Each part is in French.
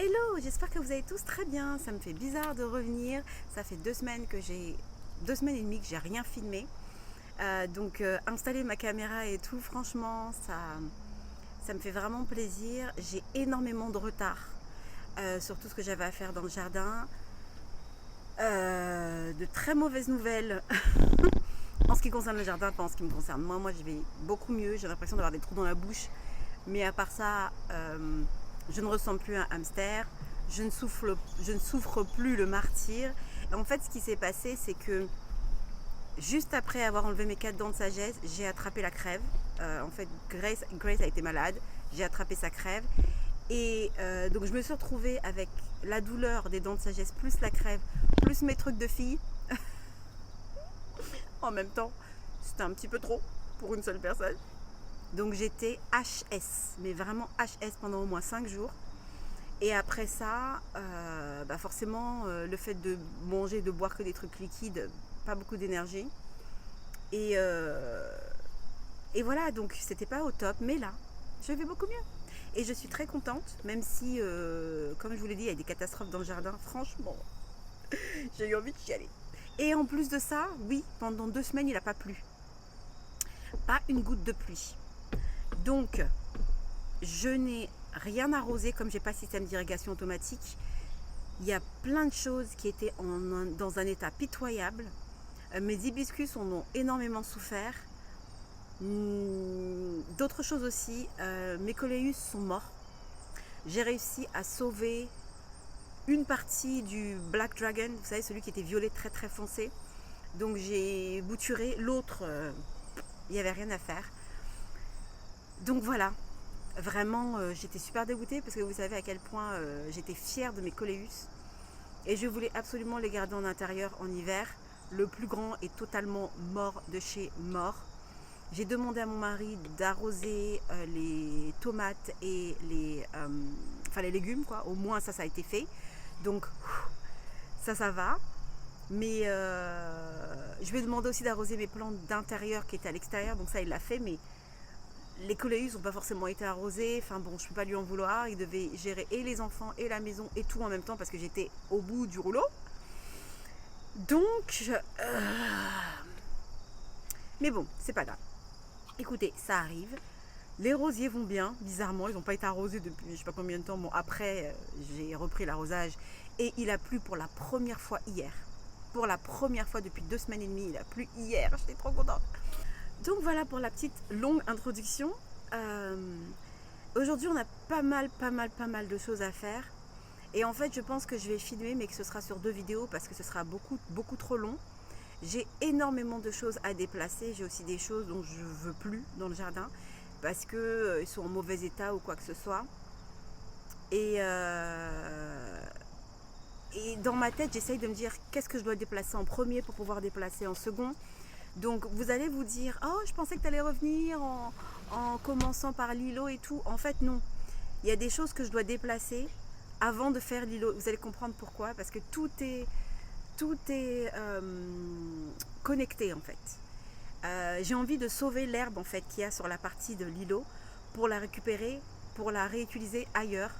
Hello, j'espère que vous allez tous très bien. Ça me fait bizarre de revenir. Ça fait 2 semaines et demie que j'ai rien filmé. Installer ma caméra et tout, franchement, ça me fait vraiment plaisir. J'ai énormément de retard sur tout ce que j'avais à faire dans le jardin. De très mauvaises nouvelles en ce qui concerne le jardin, pas en ce qui me concerne. Moi, je vais beaucoup mieux. J'ai l'impression d'avoir des trous dans la bouche. Mais à part ça, je ne ressemble plus à un hamster. Je ne souffre plus le martyre. Et en fait, ce qui s'est passé, c'est que juste après avoir enlevé mes 4 dents de sagesse, j'ai attrapé la crève. En fait, Grace a été malade. J'ai attrapé sa crève. Et donc, je me suis retrouvée avec la douleur des dents de sagesse, plus la crève, plus mes trucs de fille. En même temps, c'était un petit peu trop pour une seule personne. Donc j'étais HS, mais vraiment HS pendant au moins 5 jours. Et après ça, forcément, le fait de manger, de boire que des trucs liquides, pas beaucoup d'énergie. Et, euh, et voilà, donc c'était pas au top, mais là, je vais beaucoup mieux. Et je suis très contente, même si, comme je vous l'ai dit, il y a des catastrophes dans le jardin. Franchement, j'ai eu envie de chialer. Et en plus de ça, oui, pendant 2 semaines, il n'a pas plu. Pas une goutte de pluie. Donc, je n'ai rien arrosé, comme j'ai pas de système d'irrigation automatique. Il y a plein de choses qui étaient dans un état pitoyable. Mes hibiscus en ont énormément souffert. D'autres choses aussi, mes coléus sont morts. J'ai réussi à sauver une partie du Black Dragon, vous savez, celui qui était violet très très foncé. Donc j'ai bouturé l'autre, il n'y avait rien à faire. Donc voilà, vraiment j'étais super dégoûtée parce que vous savez à quel point j'étais fière de mes coléus. Et je voulais absolument les garder en intérieur en hiver. Le plus grand est totalement mort de chez mort. J'ai demandé à mon mari d'arroser les tomates et les légumes, quoi. Au moins ça a été fait. Donc ça va. Mais je lui ai demandé aussi d'arroser mes plantes d'intérieur qui étaient à l'extérieur. Donc ça il l'a fait. Mais les coléus n'ont pas forcément été arrosés. Enfin bon, je ne peux pas lui en vouloir. Il devait gérer et les enfants et la maison et tout en même temps parce que j'étais au bout du rouleau. Donc, mais bon, c'est pas grave. Écoutez, ça arrive. Les rosiers vont bien, bizarrement, ils n'ont pas été arrosés depuis je ne sais pas combien de temps. Bon, après, j'ai repris l'arrosage et il a plu pour la première fois hier. Pour la première fois depuis 2 semaines et demie, il a plu hier, j'étais trop contente. Donc voilà pour la petite longue introduction. Aujourd'hui, on a pas mal de choses à faire. Et en fait, je pense que je vais filmer, mais que ce sera sur 2 vidéos parce que ce sera beaucoup trop long. J'ai énormément de choses à déplacer. J'ai aussi des choses dont je ne veux plus dans le jardin parce qu'ils sont en mauvais état ou quoi que ce soit. Et dans ma tête, j'essaye de me dire qu'est-ce que je dois déplacer en premier pour pouvoir déplacer en second. Donc vous allez vous dire, oh je pensais que tu allais revenir en commençant par l'îlot et tout. En fait non, il y a des choses que je dois déplacer avant de faire l'îlot. Vous allez comprendre pourquoi, parce que tout est connecté en fait. J'ai envie de sauver l'herbe en fait qu'il y a sur la partie de l'îlot pour la récupérer, pour la réutiliser ailleurs,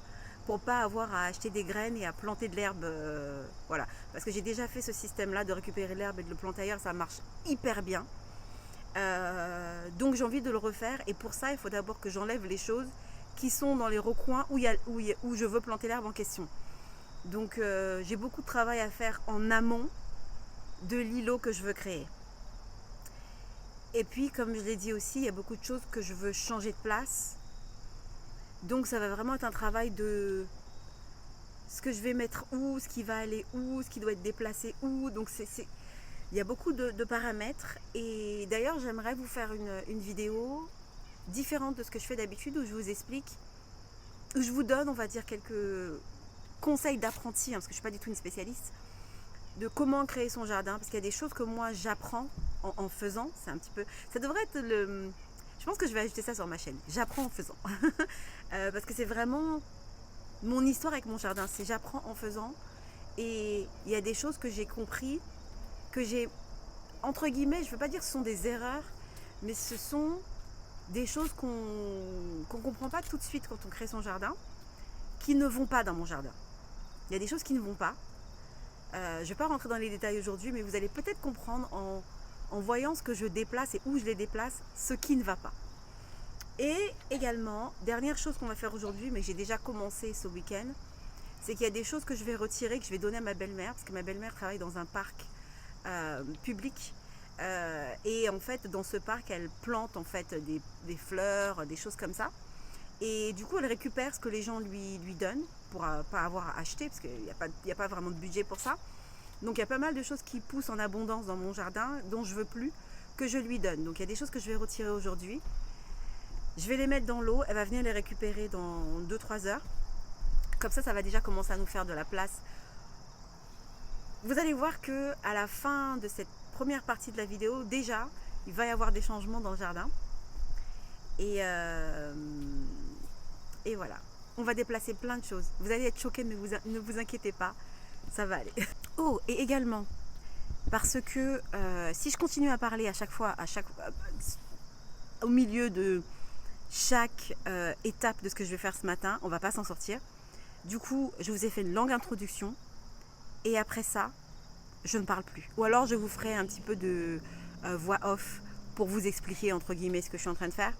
pour pas avoir à acheter des graines et à planter de l'herbe. Voilà, parce que j'ai déjà fait ce système-là de récupérer l'herbe et de le planter ailleurs, ça marche hyper bien. Donc j'ai envie de le refaire et pour ça il faut d'abord que j'enlève les choses qui sont dans les recoins où je veux planter l'herbe en question. Donc j'ai beaucoup de travail à faire en amont de l'îlot que je veux créer. Et puis comme je l'ai dit aussi, il y a beaucoup de choses que je veux changer de place. Donc ça va vraiment être un travail de ce que je vais mettre où, ce qui va aller où, ce qui doit être déplacé où. Donc il y a beaucoup de paramètres. Et d'ailleurs j'aimerais vous faire une vidéo différente de ce que je fais d'habitude où je vous explique, où je vous donne on va dire quelques conseils d'apprenti, parce que je ne suis pas du tout une spécialiste, de comment créer son jardin, parce qu'il y a des choses que moi j'apprends en faisant. C'est un petit peu, ça devrait être je pense que je vais ajouter ça sur ma chaîne, j'apprends en faisant. Parce que c'est vraiment mon histoire avec mon jardin, c'est j'apprends en faisant. Et il y a des choses que j'ai compris, que j'ai, entre guillemets, je ne veux pas dire que ce sont des erreurs, mais ce sont des choses qu'on comprend pas tout de suite quand on crée son jardin. qui ne vont pas dans mon jardin. Il y a des choses qui ne vont pas. Je ne vais pas rentrer dans les détails aujourd'hui, mais vous allez peut-être comprendre en voyant ce que je déplace et où je les déplace, ce qui ne va pas. Et également, dernière chose qu'on va faire aujourd'hui, mais j'ai déjà commencé ce week-end, c'est qu'il y a des choses que je vais retirer, que je vais donner à ma belle-mère, parce que ma belle-mère travaille dans un parc public. Et en fait, dans ce parc, elle plante en fait des fleurs, des choses comme ça. Et du coup, elle récupère ce que les gens lui donnent pour pas avoir à acheter, parce qu'il n'y a pas vraiment de budget pour ça. Donc il y a pas mal de choses qui poussent en abondance dans mon jardin, dont je veux plus, que je lui donne. Donc il y a des choses que je vais retirer aujourd'hui. Je vais les mettre dans l'eau, elle va venir les récupérer dans 2-3 heures. Comme ça va déjà commencer à nous faire de la place. Vous allez voir que à la fin de cette première partie de la vidéo, déjà, il va y avoir des changements dans le jardin. Et voilà, on va déplacer plein de choses. Vous allez être choqués, mais ne vous inquiétez pas, ça va aller. Oh, et également, parce que si je continue à parler à chaque fois, au milieu de chaque étape de ce que je vais faire ce matin, on va pas s'en sortir. Du coup, je vous ai fait une longue introduction et après ça, je ne parle plus. Ou alors je vous ferai un petit peu de voix off pour vous expliquer entre guillemets ce que je suis en train de faire.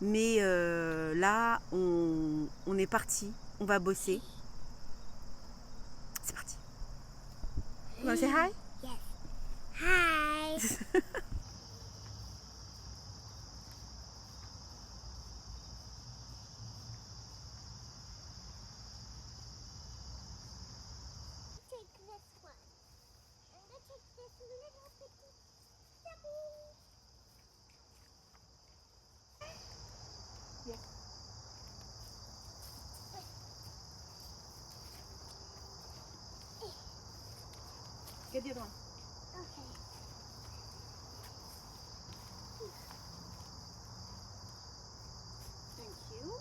Mais là, on est parti, on va bosser. C'est parti. You want to say hi? Yes. Hi. Take this one. I'm gonna take this little bitty stubby. Yes. Get the other one. Okay. Thank you.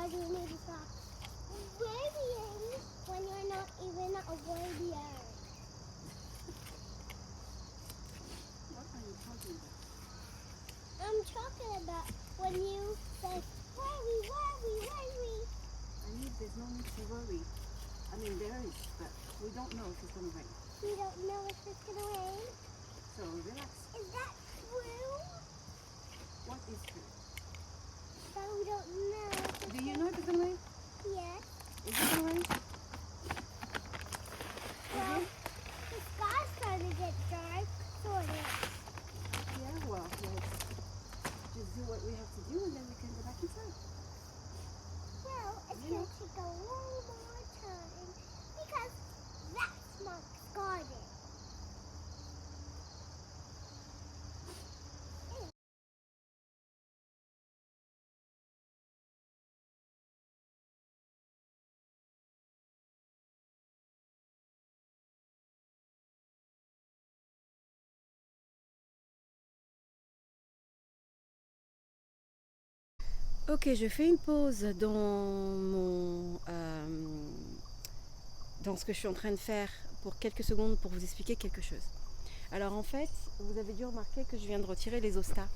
Daddy, you need to stop worrying when you're not even a warrior. What are you talking about? I'm talking about when you say worry, worry, worry. There's no need to worry. I mean, there is, but we don't know if it's going to rain. We don't know if it's gonna rain. So relax. Is that true? What is true? That we don't know. Do you know if it's going to rain? Yes. Is it going to rain? Well, the sky's starting to get dark, sort of. Yeah, well, let's just do what we have to do and then we can go back inside. Well, it's Yeah. gonna take a little more time because that's Monk's garden. Ok, je fais une pause dans ce que je suis en train de faire pour quelques secondes pour vous expliquer quelque chose. Alors en fait, vous avez dû remarquer que je viens de retirer les ostas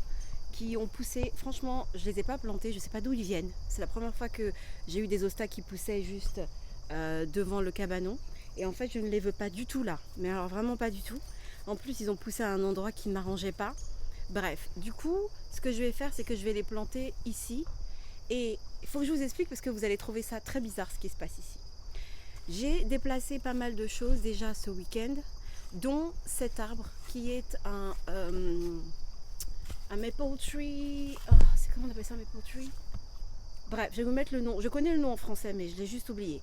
qui ont poussé. Franchement, je les ai pas plantés, je sais pas d'où ils viennent. C'est la première fois que j'ai eu des ostas qui poussaient juste devant le cabanon. Et en fait, je ne les veux pas du tout là. Mais alors vraiment pas du tout. En plus, ils ont poussé à un endroit qui ne m'arrangeait pas. Bref, du coup, ce que je vais faire, c'est que je vais les planter ici. Et il faut que je vous explique parce que vous allez trouver ça très bizarre ce qui se passe ici. J'ai déplacé pas mal de choses déjà ce week-end, dont cet arbre qui est un maple tree. Oh, c'est comment on appelle ça, un maple tree? Bref, je vais vous mettre le nom. Je connais le nom en français, mais je l'ai juste oublié.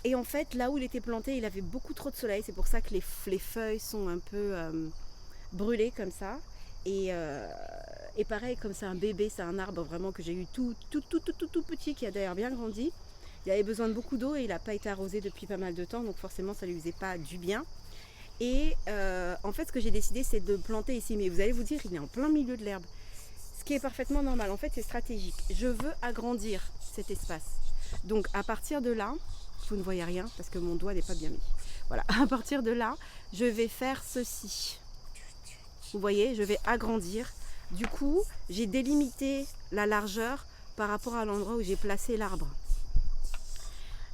Et en fait, là où il était planté, il avait beaucoup trop de soleil. C'est pour ça que les feuilles sont un peu brûlées comme ça. Et pareil, comme c'est un bébé, c'est un arbre vraiment que j'ai eu tout petit, qui a d'ailleurs bien grandi. Il avait besoin de beaucoup d'eau et il n'a pas été arrosé depuis pas mal de temps, donc forcément ça ne lui faisait pas du bien. Et en fait, ce que j'ai décidé, c'est de planter ici. Mais vous allez vous dire, il est en plein milieu de l'herbe. Ce qui est parfaitement normal. En fait, c'est stratégique. Je veux agrandir cet espace. Donc à partir de là, vous ne voyez rien parce que mon doigt n'est pas bien mis. Voilà, à partir de là, je vais faire ceci. Vous voyez, je vais agrandir. Du coup, j'ai délimité la largeur par rapport à l'endroit où j'ai placé l'arbre.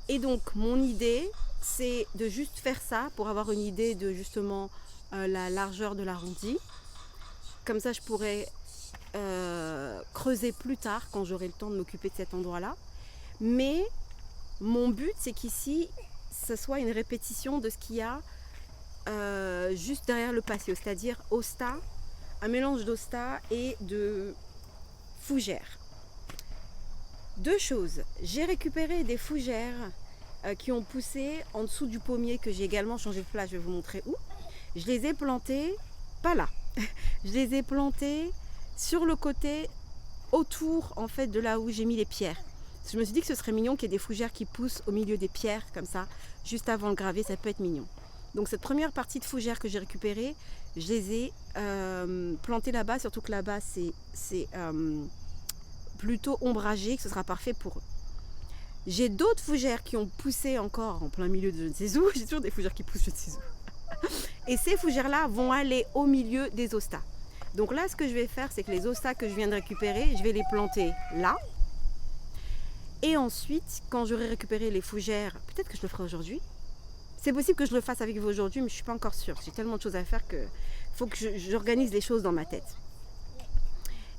Et donc, mon idée, c'est de juste faire ça pour avoir une idée de justement la largeur de l'arrondi. Comme ça, je pourrais creuser plus tard quand j'aurai le temps de m'occuper de cet endroit-là. Mais mon but, c'est qu'ici, ce soit une répétition de ce qu'il y a juste derrière le patio, c'est-à-dire hosta, un mélange d'hosta et de fougères. Deux choses, j'ai récupéré des fougères qui ont poussé en dessous du pommier que j'ai également changé de place, je vais vous montrer où. Je les ai plantées, pas là, je les ai plantées sur le côté autour en fait de là où j'ai mis les pierres. Je me suis dit que ce serait mignon qu'il y ait des fougères qui poussent au milieu des pierres comme ça, juste avant le gravier, ça peut être mignon. Donc cette première partie de fougères que j'ai récupérée, je les ai plantées là-bas, surtout que là-bas c'est plutôt ombragé, que ce sera parfait pour eux. J'ai d'autres fougères qui ont poussé encore en plein milieu de je ne sais où, j'ai toujours des fougères qui poussent je ne sais où. Et ces fougères-là vont aller au milieu des ostas. Donc là, ce que je vais faire, c'est que les ostas que je viens de récupérer, je vais les planter là. Et ensuite, quand j'aurai récupéré les fougères, peut-être que je le ferai aujourd'hui. C'est possible que je le fasse avec vous aujourd'hui, mais je ne suis pas encore sûre. J'ai tellement de choses à faire qu'il faut que j'organise les choses dans ma tête.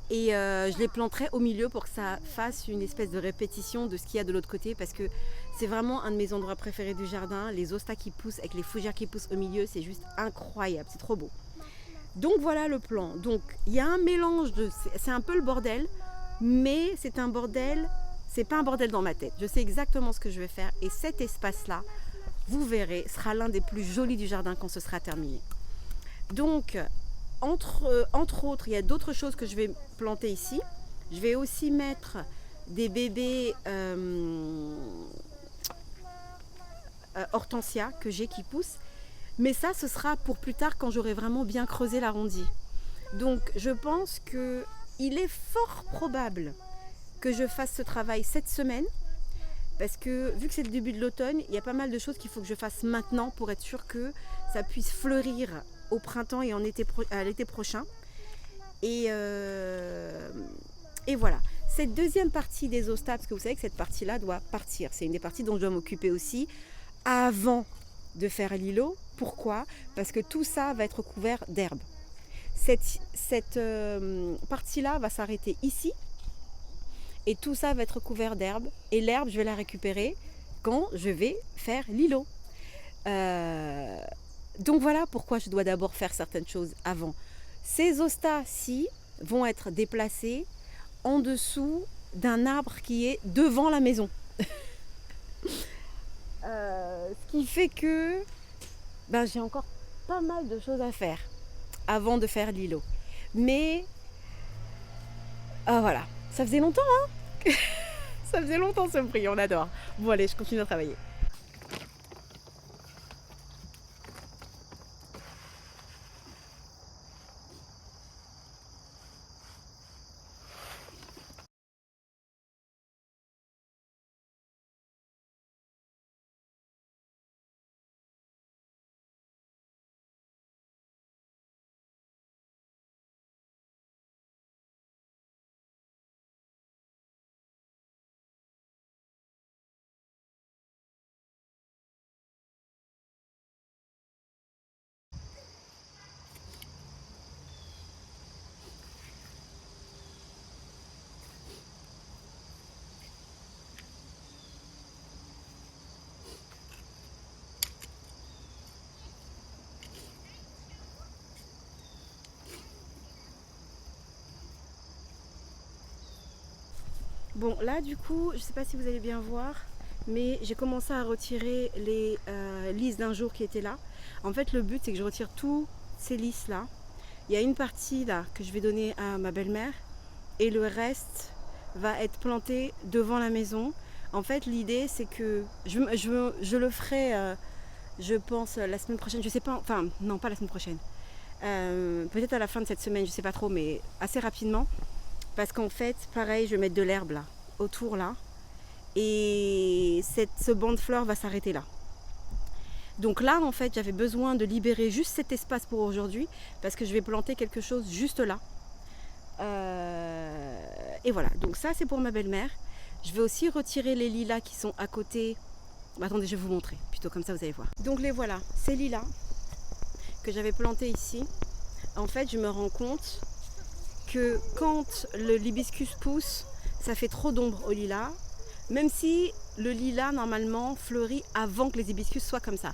Et je les planterai au milieu pour que ça fasse une espèce de répétition de ce qu'il y a de l'autre côté, parce que c'est vraiment un de mes endroits préférés du jardin. Les ostas qui poussent avec les fougères qui poussent au milieu, c'est juste incroyable, c'est trop beau. Donc voilà le plan. Donc il y a un mélange de... C'est un peu le bordel, mais c'est un bordel... C'est pas un bordel dans ma tête. Je sais exactement ce que je vais faire. Et cet espace-là, vous verrez, sera l'un des plus jolis du jardin quand ce sera terminé. Donc, entre autres, il y a d'autres choses que je vais planter ici. Je vais aussi mettre des bébés hortensia que j'ai qui poussent. Mais ça, ce sera pour plus tard quand j'aurai vraiment bien creusé l'arrondi. Donc, je pense que il est fort probable que je fasse ce travail cette semaine. Parce que vu que c'est le début de l'automne, il y a pas mal de choses qu'il faut que je fasse maintenant pour être sûr que ça puisse fleurir au printemps et à l'été prochain. Et voilà. Cette deuxième partie des hostas, parce que vous savez que cette partie-là doit partir. C'est une des parties dont je dois m'occuper aussi avant de faire l'îlot. Pourquoi ? Parce que tout ça va être couvert d'herbe. Cette partie-là va s'arrêter ici. Et tout ça va être couvert d'herbe. Et l'herbe, je vais la récupérer quand je vais faire l'îlot. Donc voilà pourquoi je dois d'abord faire certaines choses avant. Ces hostas-ci vont être déplacés en dessous d'un arbre qui est devant la maison. Ce qui fait que j'ai encore pas mal de choses à faire avant de faire l'îlot. Mais voilà, ça faisait longtemps, hein. Ça faisait longtemps ce prix, on adore. Bon allez, je continue à travailler. Bon là du coup, je sais pas si vous allez bien voir, mais j'ai commencé à retirer les lys d'un jour qui étaient là. En fait le but c'est que je retire tous ces lys là. Il y a une partie là que je vais donner à ma belle-mère et le reste va être planté devant la maison. En fait l'idée c'est que je le ferai je pense la semaine prochaine, je sais pas, enfin non pas la semaine prochaine. Peut-être à la fin de cette semaine, je sais pas trop, mais assez rapidement. Parce qu'en fait, pareil, je vais mettre de l'herbe là, autour là. Et ce banc de fleurs va s'arrêter là. Donc là, en fait, j'avais besoin de libérer juste cet espace pour aujourd'hui. Parce que je vais planter quelque chose juste là. Et voilà, donc ça c'est pour ma belle-mère. Je vais aussi retirer les lilas qui sont à côté. Attendez, je vais vous montrer, plutôt comme ça vous allez voir. Donc les voilà, ces lilas que j'avais plantés ici. En fait, je me rends compte que quand l'hibiscus pousse, ça fait trop d'ombre au lilas, même si le lilas normalement fleurit avant que les hibiscus soient comme ça.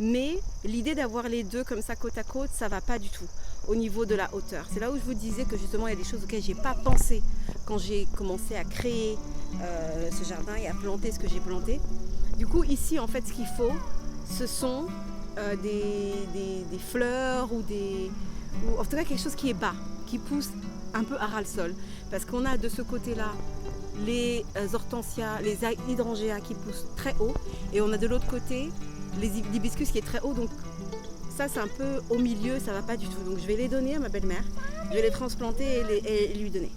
Mais l'idée d'avoir les deux comme ça côte à côte, ça va pas du tout au niveau de la hauteur. C'est là où je vous disais que justement il y a des choses auxquelles j'ai pas pensé quand j'ai commencé à créer ce jardin et à planter ce que j'ai planté. Du coup ici en fait ce qu'il faut, ce sont des fleurs ou en tout cas quelque chose qui est bas, qui pousse un peu à ras-le-sol, parce qu'on a de ce côté-là les hortensias, les hydrangeas qui poussent très haut, et on a de l'autre côté l'hibiscus qui est très haut, donc ça c'est un peu au milieu, ça va pas du tout. Donc je vais les donner à ma belle-mère, je vais les transplanter et lui donner.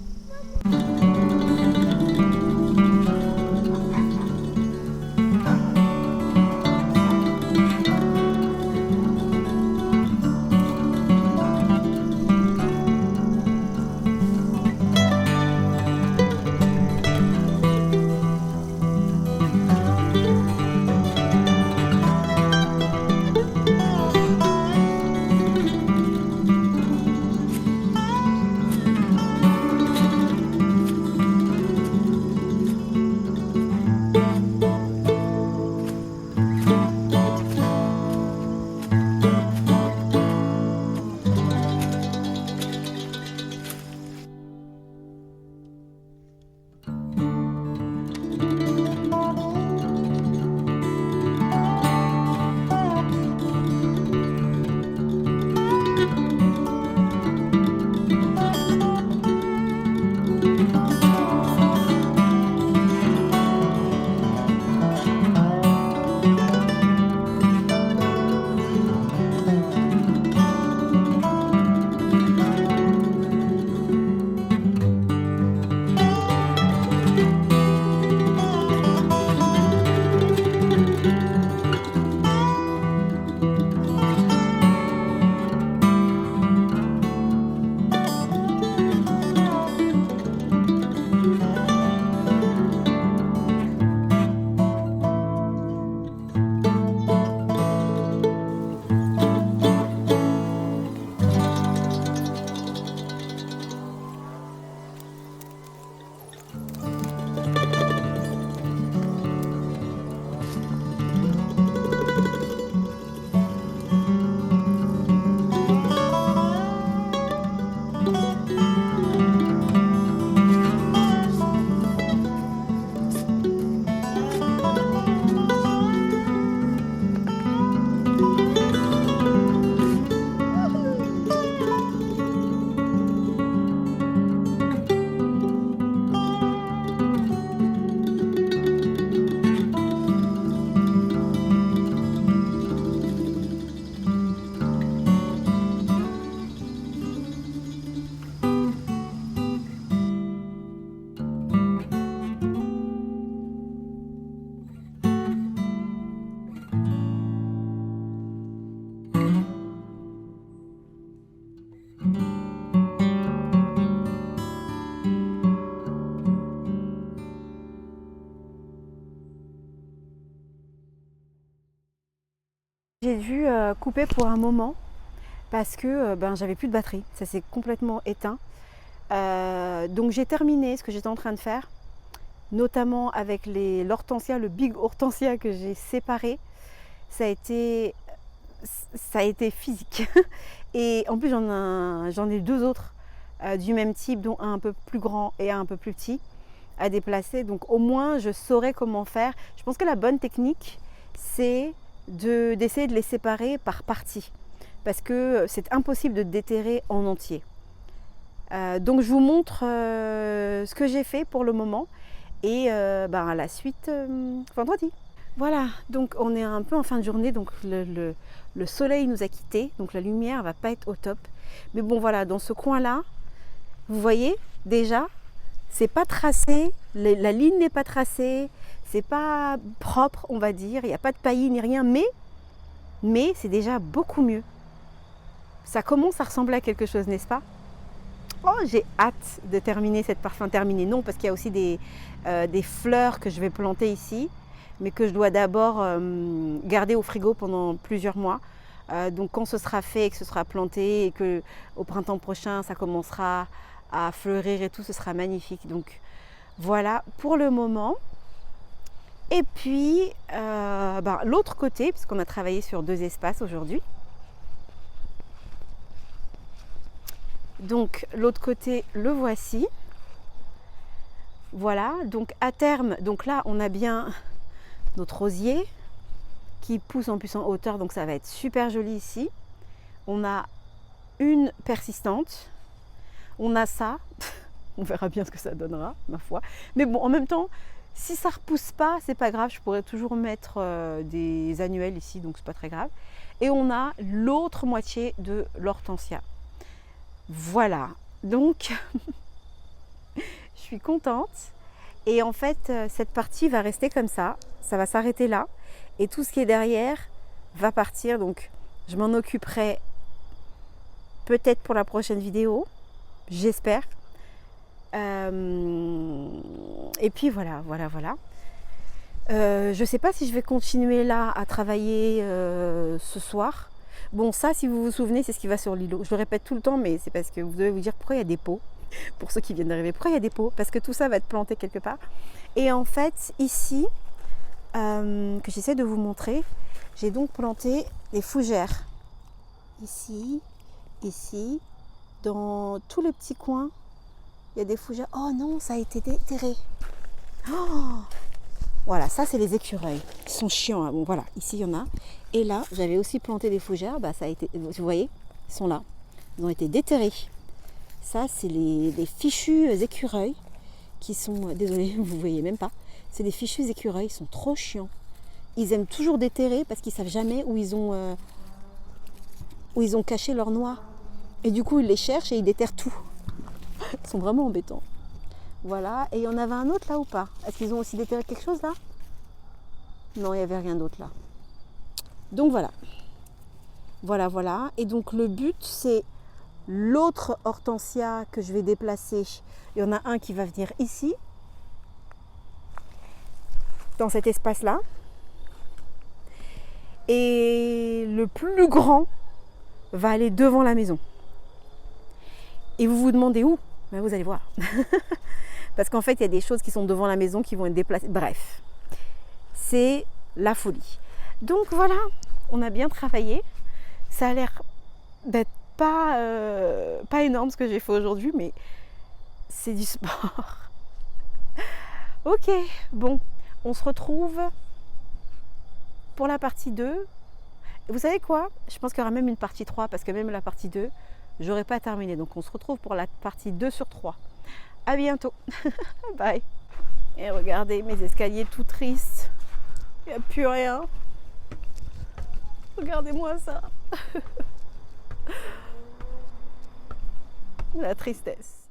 J'ai dû couper pour un moment parce que j'avais plus de batterie. Ça s'est complètement éteint. Donc j'ai terminé ce que j'étais en train de faire, notamment avec l'hortensia, le big hortensia que j'ai séparé. Ça a été physique. Et en plus j'en ai deux autres du même type, dont un peu plus grand et un peu plus petit à déplacer. Donc au moins je saurais comment faire. Je pense que la bonne technique, c'est d'essayer de les séparer par partie, parce que c'est impossible de déterrer en entier. Donc je vous montre ce que j'ai fait pour le moment et à la suite vendredi. Voilà, donc on est un peu en fin de journée, donc le soleil nous a quittés, donc la lumière va pas être au top. Mais bon voilà, dans ce coin-là, vous voyez déjà, c'est pas tracé, la ligne n'est pas tracée, c'est pas propre on va dire, il n'y a pas de paillis ni rien, mais c'est déjà beaucoup mieux. Ça commence à ressembler à quelque chose, n'est-ce pas? Oh, j'ai hâte de terminer cette parfum terminée. Non, parce qu'il y a aussi des fleurs que je vais planter ici, mais que je dois d'abord garder au frigo pendant plusieurs mois. Donc quand ce sera fait et que ce sera planté et que au printemps prochain ça commencera à fleurir et tout, ce sera magnifique. Donc voilà pour le moment. Et puis l'autre côté, puisqu'on a travaillé sur deux espaces aujourd'hui. Donc l'autre côté, le voici. Voilà, donc à terme, donc là on a bien notre rosier qui pousse en plus en hauteur, donc ça va être super joli ici. On a une persistante, on a ça, on verra bien ce que ça donnera, ma foi. Mais bon, en même temps, si ça repousse pas, c'est pas grave, je pourrais toujours mettre des annuels ici, donc c'est pas très grave. Et on a l'autre moitié de l'hortensia. Voilà, donc je suis contente. Et en fait, cette partie va rester comme ça va s'arrêter là. Et tout ce qui est derrière va partir. Donc, je m'en occuperai peut-être pour la prochaine vidéo, j'espère. Et puis voilà. Je ne sais pas si je vais continuer là à travailler ce soir. Bon, ça, si vous vous souvenez, c'est ce qui va sur l'îlot. Je le répète tout le temps, mais c'est parce que vous devez vous dire pourquoi il y a des pots. Pour ceux qui viennent d'arriver, pourquoi il y a des pots? Parce que tout ça va être planté quelque part. Et en fait, ici, que j'essaie de vous montrer, j'ai donc planté des fougères. Ici, dans tous les petits coins, il y a des fougères. Oh non, ça a été déterré. Oh, voilà, ça c'est les écureuils. Ils sont chiants. Hein. Bon voilà, ici il y en a. Et là, j'avais aussi planté des fougères. Ça a été, vous voyez, ils sont là. Ils ont été déterrés. Ça, c'est les fichus écureuils qui sont... Désolée, vous ne voyez même pas. C'est des fichus écureuils, ils sont trop chiants. Ils aiment toujours déterrer parce qu'ils ne savent jamais où ils ont caché leur noix. Et du coup, ils les cherchent et ils déterrent tout. Ils sont vraiment embêtants. Voilà. Et il y en avait un autre là ou pas? Est-ce qu'ils ont aussi déterré quelque chose là? Non, il n'y avait rien d'autre là. Donc voilà. Voilà. Et donc le but, c'est l'autre hortensia que je vais déplacer. Il y en a un qui va venir ici, dans cet espace-là. Et le plus grand va aller devant la maison. Et vous vous demandez où? Ben vous allez voir. Parce qu'en fait, il y a des choses qui sont devant la maison qui vont être déplacées. Bref, c'est la folie. Donc voilà, on a bien travaillé. Ça a l'air d'être pas énorme ce que j'ai fait aujourd'hui, mais c'est du sport. Ok, bon, on se retrouve pour la partie 2. Vous savez quoi? Je pense qu'il y aura même une partie 3, parce que même la partie 2, j'aurais pas terminé. Donc on se retrouve pour la partie 2 sur 3. À bientôt. Bye. Et regardez mes escaliers tout tristes. Il n'y a plus rien. Regardez-moi ça. La tristesse.